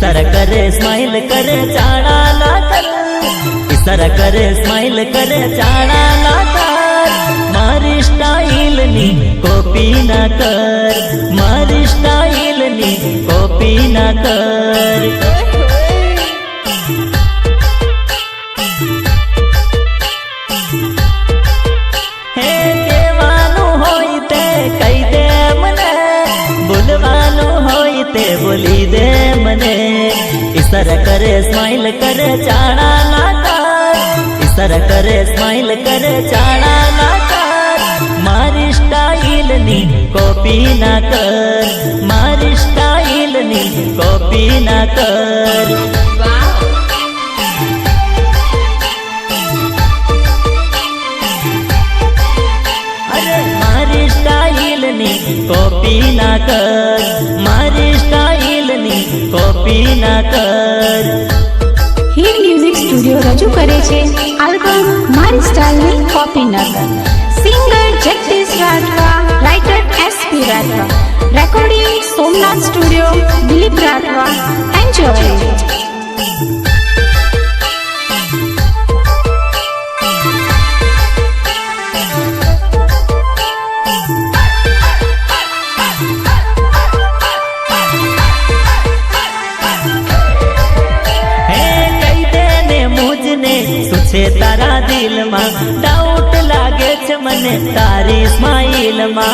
इशारा करे स्माइल करे चाड़ा ना कर, इशारा करे स्माइल करे चाड़ा ना कर। मारी स्टाइल नी कॉपी ना कर, मारी स्टाइल नी कॉपी ना कर। हे केवानु होई ते कही दे मने, बोलवानु होई ते बोली दे मने। इशारा करे स्माइल करे चाड़ा ना कर, इशारा करे स्माइल करे चाड़ा ना कर। मारी स्टाइल नी कॉपी ना कर, मारी स्टाइल नी कॉपी ना कर। अरे मारी स्टाइल नी कॉपी ना कर, मारी स्टाइल नी कॉपी ना कर। હિટ મ્યુઝિક સ્ટુડિયો રજૂ કરે છે આલ્બમ મારી સ્ટાઇલની કોપી ન કર। Singer Jagdish Rathwa, writer SP Rathwa, recording Somnath studio, Dilip Rathwa. Enjoy. छे तारा दिल मा डाउट लागे छे मने तारी स्माइल मा।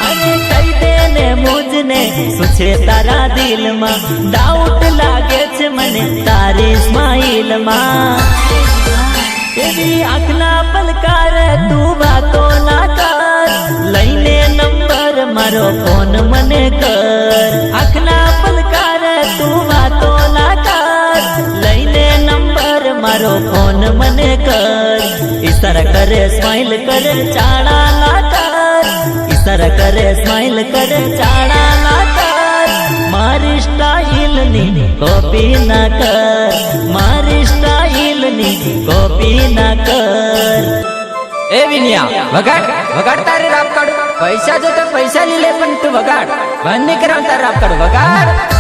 अरे कही दे ने मुझने सुछे तारा दिल मा डाउट लागे छे मने तारी स्माइल मा। तेरी आखना पलकार तू बातो ना कर, लईने नंबर मारो फोन मने कर। आखना पलकार तू बातो ना कर, लईने नंबर मारो फोन मने कर। इशारा करे स्माइल करे चाड़ा ना कर, इशारा करे स्माइल करे चाड़ा ना कर। मारी स्टाइल नी कॉपी ना कर, मारी स्टाइल नी कॉपी ना कर। ए विनिया वगाड वगाड तारे राप काढू, पैसा जो तो पैसा लिहिले पण तू वगाड बंद नाही करावं तारे राप काढू वगाड।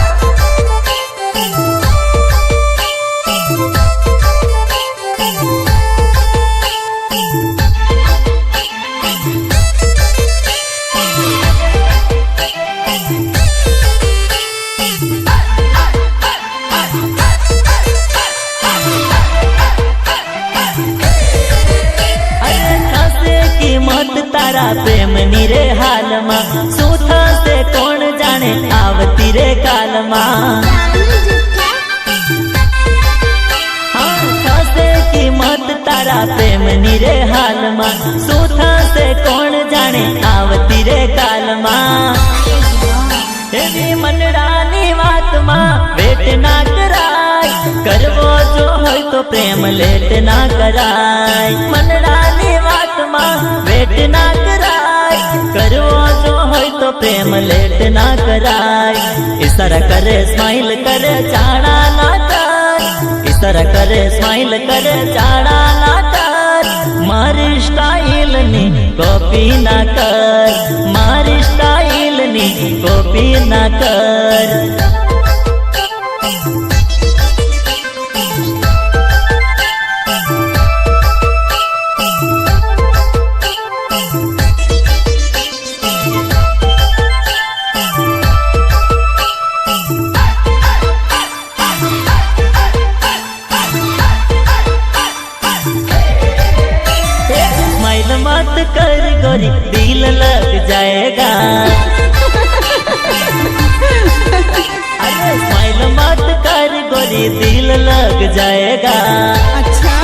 तारा प्रेम नी रे हाल मा सूथा से कौन जाने आवती रे काल मा। हाँ खासे कीमत तारा प्रेम नी रे हाल मा सूथा से कौन जाने आवती रे काल मा। तेरी मनडानी बात मा वेट ना कराय, करवो जो होय तो प्रेम लेट ना कराय। मनडानी बात मा वेट ना कराय, करवो जो होय तो प्रेम लेट ना कराय। इशारा करे स्माइल करे चाड़ा ना कर, इशारा करे स्माइल करे चाड़ा ना कर। मारी स्टाइल नी कॉपी ना कर, मारी स्टाइल नी कॉपी ना कर। मत कर गोरी दिल लग जाएगा। अरे स्माइल मत कर गोरी दिल लग जाएगा। अच्छा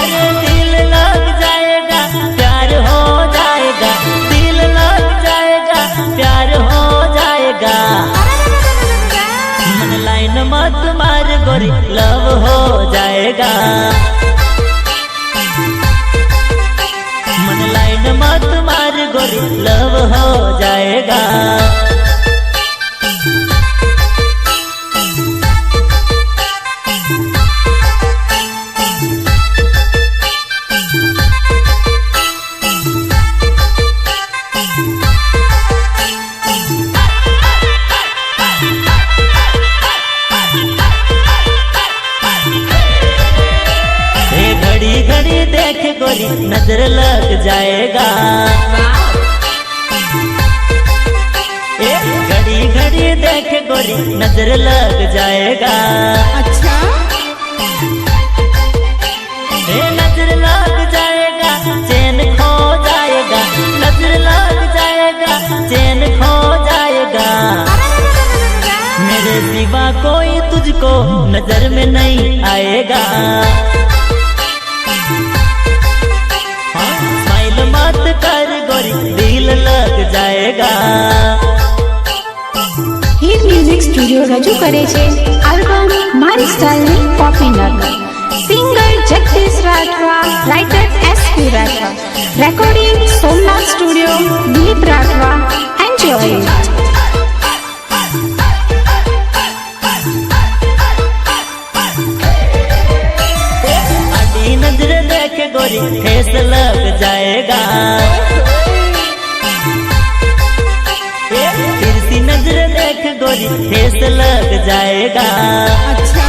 अरे दिल लग जाएगा प्यार हो जाएगा, दिल लग जाएगा प्यार हो जाएगा। मन लाइन मत मार गोरी लव हो जाएगा। मन लाइन मत मार गोरी लव हो जाएगा। घड़ी घड़ी देख गोरी नजर लग जाएगा। घड़ी घड़ी देख गोरी नजर लग जाएगा। अच्छा नजर लग जाएगा चैन खो जाएगा। नजर लग जाएगा चैन खो जाएगा। मेरे सिवा कोई तुझको नजर में नहीं आएगा। स्माइल मत कर गोरी दिल लग जाएगा। હિટ મ્યુઝિક સ્ટુડિયો રજૂ કરે છે આલ્બમ મારી સ્ટાઇલની copy Nagar. Singer Jagdish Rathwa, writer SP Rathwa, recording Somnath studio, Dilip Rathwa. Enjoy it. आधी नजर देख गोरी ठेस लग जाएगा। तिरछी नजर देख गोरी ठेस लग जाएगा। अच्छा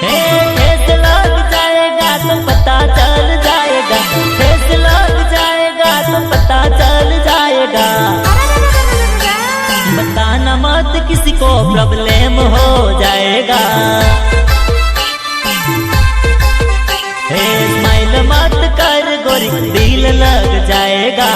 ठेस लग जाएगा तो पता चल जाएगा। ठेस लग जाएगा तो पता चल जाएगा। बताना मत किसी को प्रॉब्लम हो जाएगा। स्माइल मत कर गोरी दिल लग जाएगा।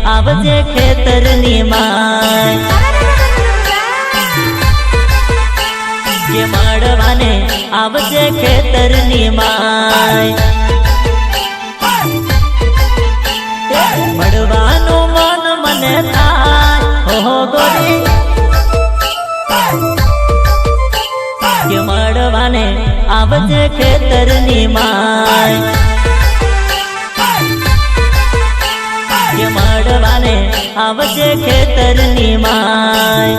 आवजे खेतरनी माय के माड़वाने आवजे खेतरनी माय। मड़वानो मन मने थाय हो गोरी के माड़वाने आवजे खेतरनी माय। माड़वाने आवजे खेतरनी माय।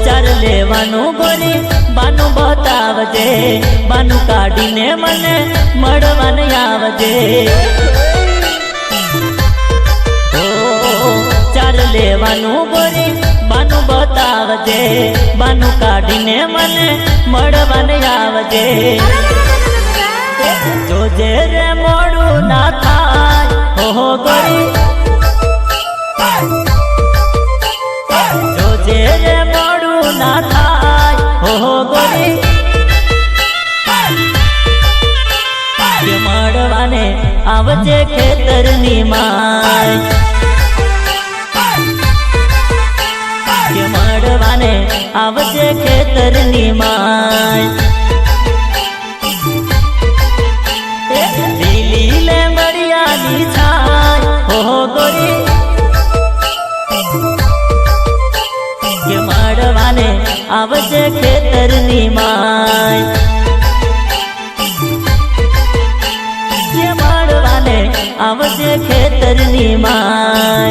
चार लेवानो गोरी बानु बतावजे। बानु काढीने मने मड़वाने आवजे। चार लेवानु गोरी बानु बतावजे। बानु काढीने मने मड़वाने आवजे। जोजे रे मोड़ू ना थाय हो गोरी। जोजे रे मोड़ू ना थाय हो गोरी। के माड़वाने आवजे खेतरनी माय। के माड़वाने आवजे खेतरनी माय। लीली लेंबड़िया नी छाय हो गोरी। के माड़वाने आवजे खेतरनी माय। के माड़वाने आवजे खेतरनी माय।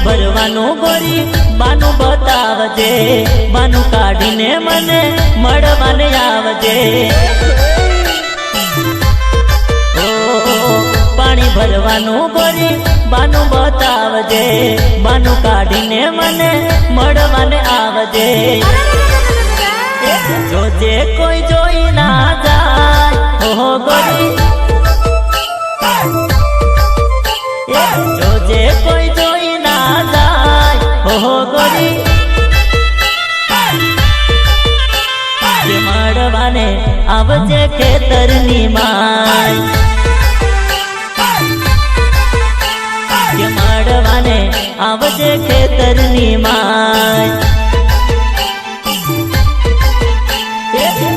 भरवानो गोरी बानु बतावजे। बानु काढीने मने मड़वाने आवजे। पानी ભરવાનું ગોરી બાનું બતાવજે, બાનું કાઢીને મને મળવાને આવજે. જોજે કોઈ જોઈ ના જાય હો ગોરી, જોજે કોઈ જોઈ ના જાય હો ગોરી. કે મળવાને આવજે ખેતરની માય, કે મળવાને આવજે ખેતરની માય.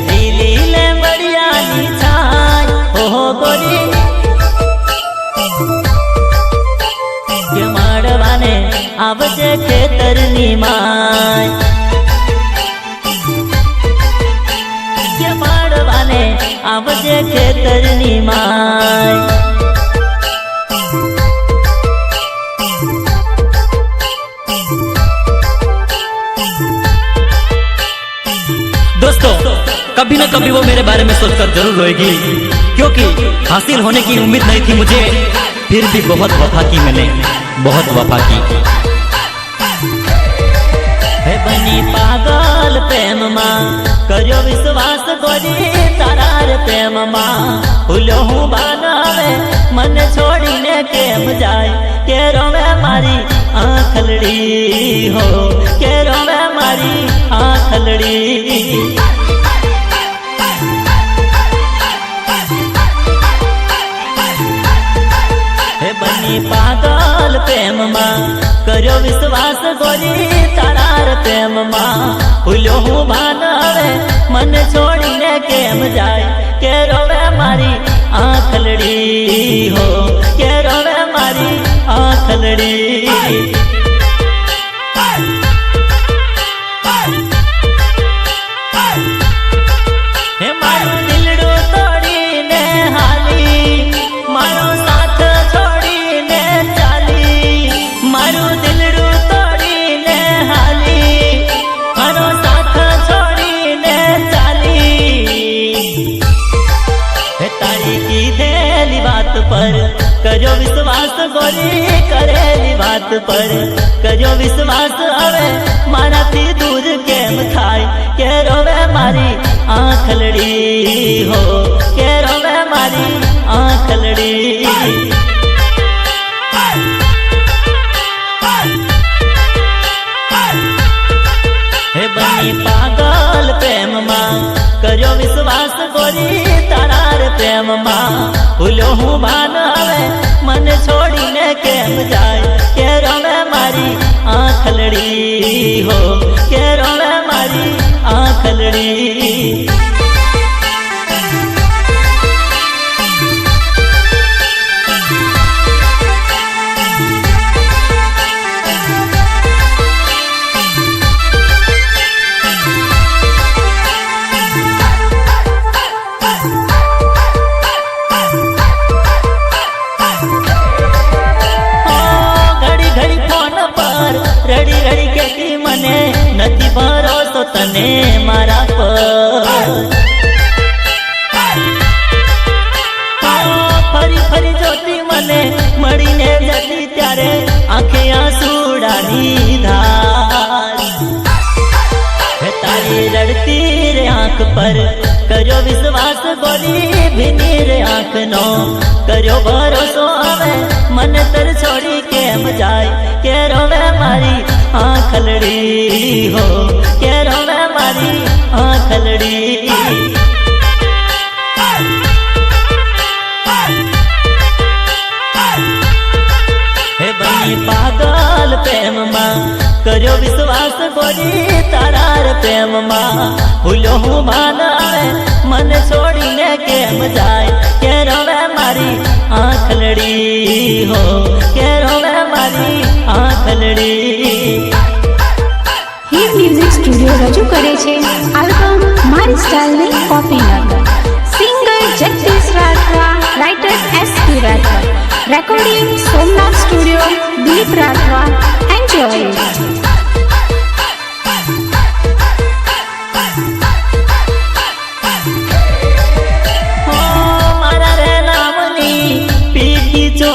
લીલી લેમડિયાની છાય હો ગોરી, કે મળવાને આવજે ખેતરની માય, કે મળવાને આવજે ખેતરની માય. दोस्तों कभी न कभी वो मेरे बारे में सोचकर जरूर रोएगी, क्योंकि हासिल होने की उम्मीद नहीं थी मुझे, फिर भी बहुत वफा की मैंने, बहुत वफा की. हे बनी पागल प्रेम मां कर्यो विश्वास गोरी तारार प्रेम मां. भूलो हूँ बानावे मन छोड़ीने केम जाय, के रोवे मारी आंखलड़ी हो, के रोवे मारी आंखलड़ी. हे बनी पागल प्रेम मां कर्यो विश्वास गोरी तारार प्रेम मां. भूलो हूँ भानावे मन छोड़ीने केम जाय, के रोवे मारी आंखलड़ी हो, के रोवे मारी आंखलड़ी. हे मारू दिलडू तोड़ीने हाली, मारो साथ छोड़ीने चाली, मारू दिलडू तोड़ीने हाली, मारो साथ छोड़ीने चाली. हे तारी कीधेली बात पर कर्यो विश्वास गोरी, करेली बात पर कर्यो विश्वास. હવે મારાથી દૂર કેમ થાય, કે રોવે મારી આંખલડી हो, के रोवे मारी आंखलड़ी. हे बनी पागल प्रेम मां कर्यो विश्वास गोरी तारार प्रेम मां. भूलो हूँ भानावे मन छोड़ीने केम जाय, के रोवे मारी आंखलड़ी हो, के रोवे मारी आंखलड़ी. રડી રડી કેતી મને નથી ભરોસો તને મારા પર. ફરી ફરી જોતી મને મળીને જતી ત્યારે આંખે આંસુડાની ધાર. તારી રડતી રે આંખ પર કર્યો વિશ્વાસ ગોરી, ભીની રે આંખ નો કર્યો ભરોસો. હવે मन तर छोड़ी केम जाय, के रोवे मारी आंखलड़ी हो, के रोवे मारी आंखलड़ी. हे बनी पागल प्रेम मां कर्यो विश्वास गोरी तारार प्रेम मां. भूलो हूँ भानावे मन छोड़ीने केम जाय, के रोवे मारी आंखलड़ी हो, के रोवे मारी आंखलड़ी. હિટ મ્યુઝિક સ્ટુડિયો રજૂ કરે છે આલ્બમ મારી સ્ટાઇલની કોપી નગર. Singer Jagdish Rathwa, writer SP Rathwa. Recording Somnath studio, Dilip Rathwa. Enjoy. મારા રે નામની પીકી ચો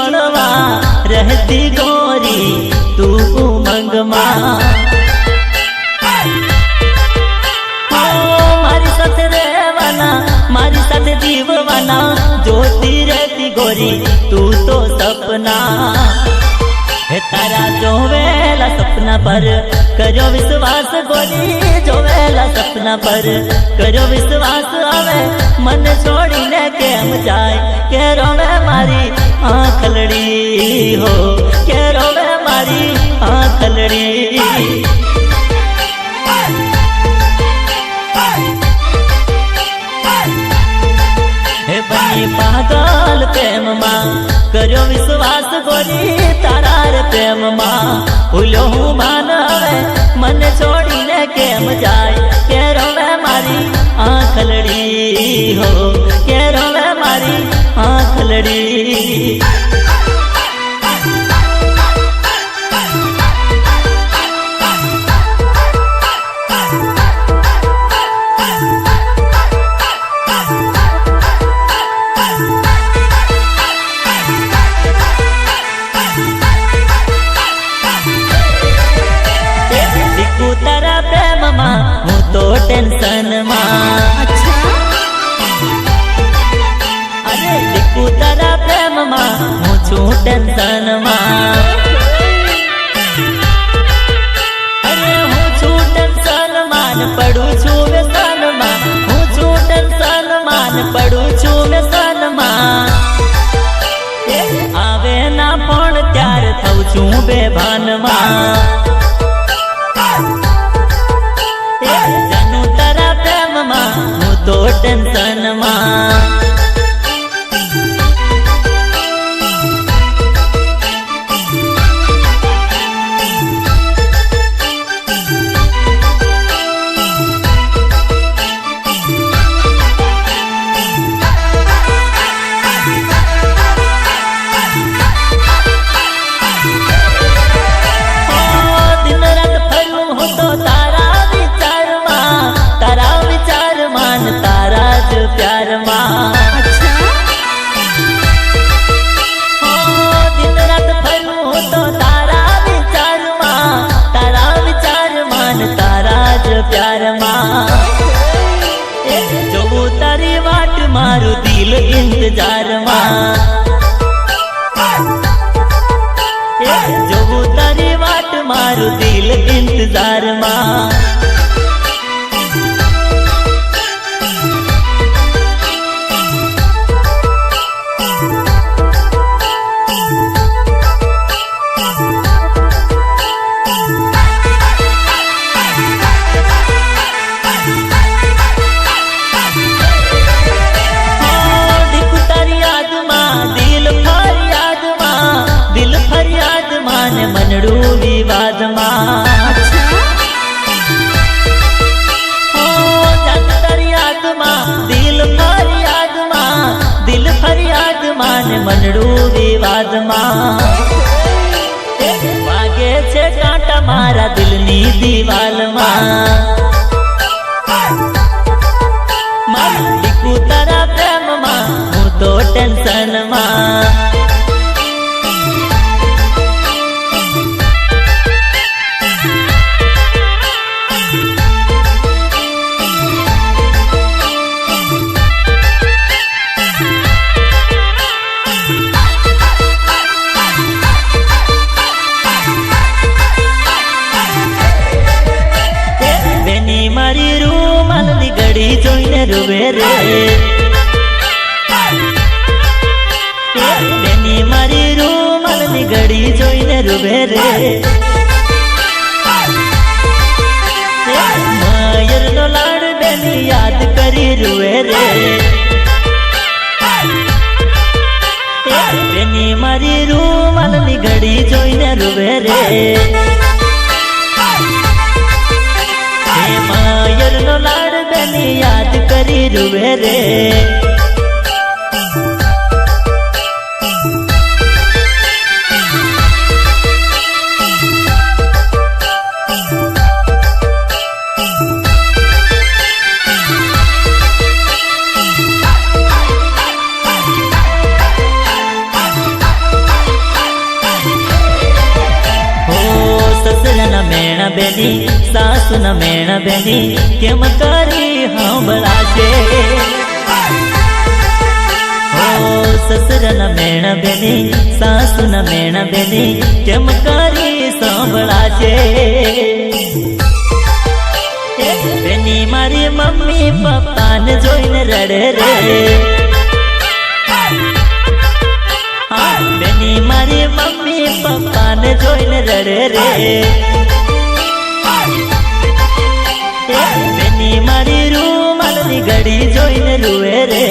गोरी तू उमंग माँ मारी साथ रेवाना मारी साथ जीववाना जोती रहती गोरी तू तो सपना हे तारा जोवेला सपना पर करो विश्वास गोरी जोवेला सपना पर करो विश्वास आवे मन छोड़ी ने केम जाए के रोवे मारी आंखलड़ी हो के रोवे मारी आंखलड़ी हे बनी पागल प्रेम माँ करो विश्वास गोरी तारा रे प्रेम माँ भूलो हूँ मान हवे मन छोड़ी ने केम जाए के रोवे मारी आंखलड़ी हो के रोवे मारी आंखलड़ी तारा प्रेम माँ हूँ तो टेंशन माँ अरे लिखू तारा प्रेम माँ हूँ छू टेंशन माँ अरे हूँ छू टेंशन मान पड़ू छू व्यसन माँ हूँ छू टेंशन मान पड़ू छू व्यसन माँ आवे ना फोन त्यार थऊ छू बेभान माँ जानू तारा प्रेम माँ हूँ तो टेंशन माँ दिन रात फरू हूँ तो तारा विचार मान तारा जो प्यार माँ दिन रात फरू तो तारा विचार मान तारा जो प्यार माँ जो तारी वाट मारू दिल इंतजार माँ जो तारी वाट मारू दिल इंतजार माँ मनड़ू विवाद माँ याद माँ दिल फरियाद मान मनड़ू विवाद माँ वागे छे कांटा मारा दिल नी दीवाल माँ लिखू तारा प्रेम माँ हूँ तो टेंशन माँ मारी रूमाल नी घड़ी जोईने रुवे रे बेनी मारी रूमाल नी घड़ी जोईने रुवे रे मायर नो लाड बेनी याद करी रुवे रे बेनी मारी रूमाल नी घड़ी जोईने रुवे रे मायर नो लाड बेनी याद करी रुवे रे ससरा न मेणा बेनी सासु न मेणा बेनी केम करी सांभळाशे ससरा न मेणा बेनी सासु न मेणा बेनी केम करी सांभळाशे बेनी मारी मम्मी पप्पा ने जोईने रडे रे बेनी मारी मम्मी पप्पा ने जोईने रडे रे बेनी मारी रूमालनी घड़ी जोईने रुए रे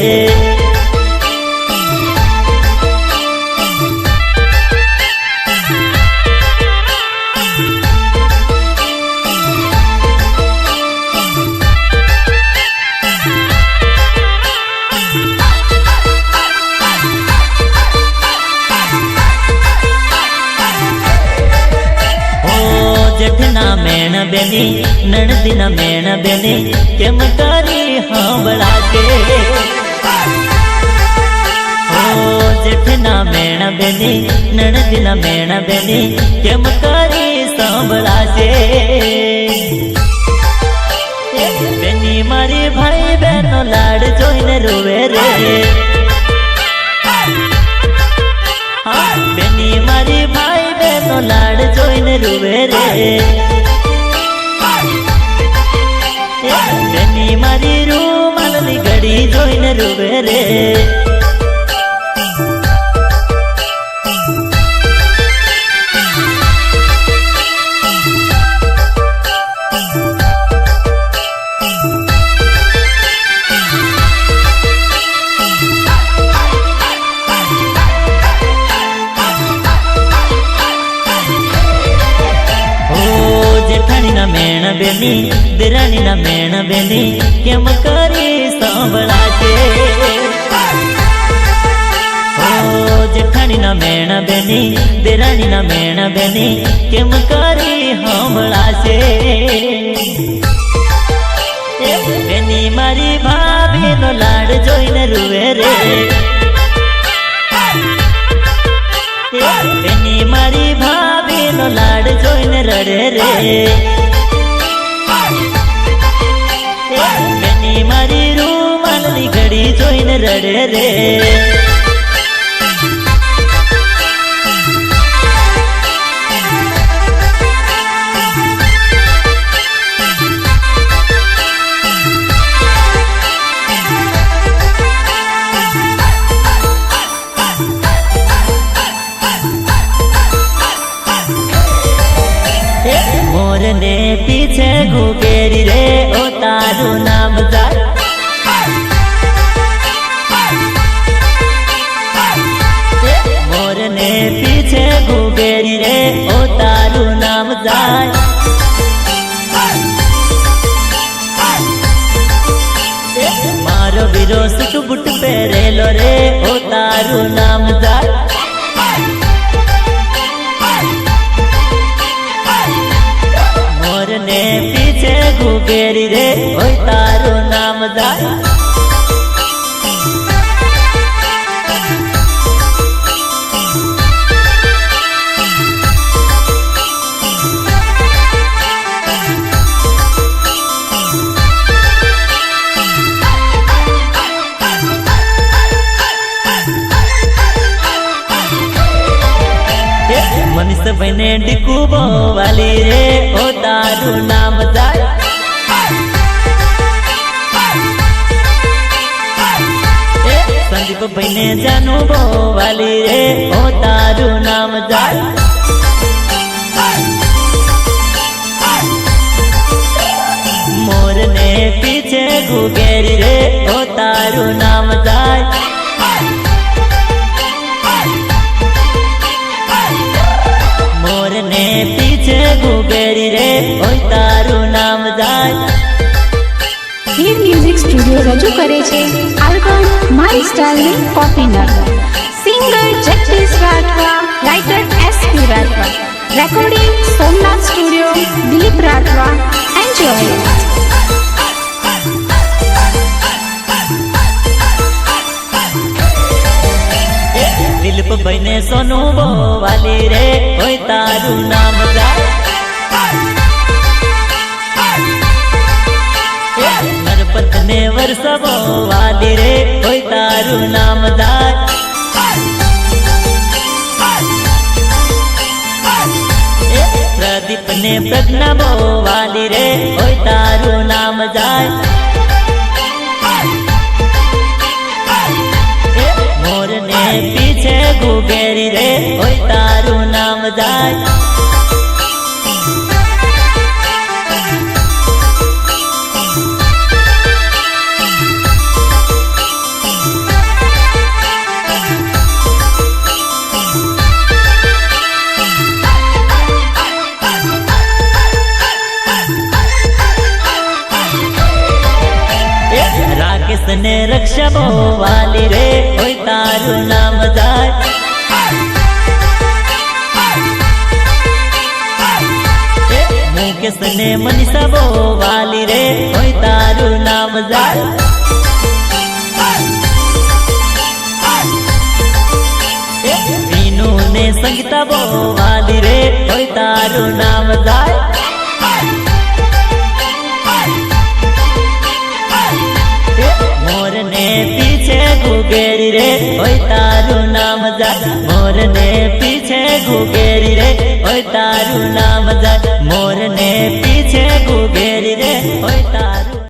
जेठना मेण बेनी नणदिन मेण बेनी केम करी सांभळाशे जेठना मेण बेनी नणदिन मेण बेनी केम करी सांभळाशे बेनी मारी भाई बहनो लाड जोईने रोवे रे बेनी मारी भाई बहनो लाड जोईने रुवे रे बेनी मारी रूमालनी घड़ी जोईने रुवे रे मेण बेनी दिरानी न मेण बेनी केम करी सांभळाशे जेठानी न मेण बेनी दिरानी न मेण बेनी केम करी सांभळाशे बेनी मारी भाभी नो लाड जोईने रुवे रे बेनी मारी भाभी नो लाड जोईने रडे रे बेनी मारी रूमालनी घड़ी जोईने रडे रे मोर ने पीछे घुकेरी रे ओ तारू नाम जाय मोर ने पीछे घुकेरी रे ओ तारू नाम जाय मारो वीरो सुट बुट पहरेलो रे ओ तारू नाम जाय ने पीछे घुकेरी रे ओय तारू नाम जाय मनीष बने डिकूबो वाली रे ओ तारू नाम जाय संदीप बने जानू बो वाली रे ओ तारू नाम जाय मोर ने पीछे घुकेरी रे ओ तारू नाम जाय ने पीछे घुकेरी रे ओय तारू नाम जाय હીર મ્યુઝિક સ્ટુડિયો રજૂ કરે છે આલ્બમ મારી સ્ટાઇલની copy number singer Jagdish Rathwa writer SP Rathwa recording Somnath studio Dilip Rathwa enjoy Dilip भाई ने सोनू बो वाली रे ओय तारू नाम जाय તારું નામ જાય પ્રદીપ ને પ્રજ્ઞા બહુ વાલી રે હોય તારું નામ જાય મોર ને પીછે ગુગેરી રે હોય તારું નામ જાય રાકેશ ને રક્ષા બહુ વાલી રે હોય તારું નામ જાય મુકેશ ને મનીષા બહુ વાલી રે હોય તારું નામ જાય વિનુ ને સંગીતા બહુ વાલી રે હોય તારું નામ જાય મોર ને પીછે ગુગેરી રે હોય તારું નામ જાય મોર ને પીછે ગુગેરી રે હોય તારું નામ જાય મોર ને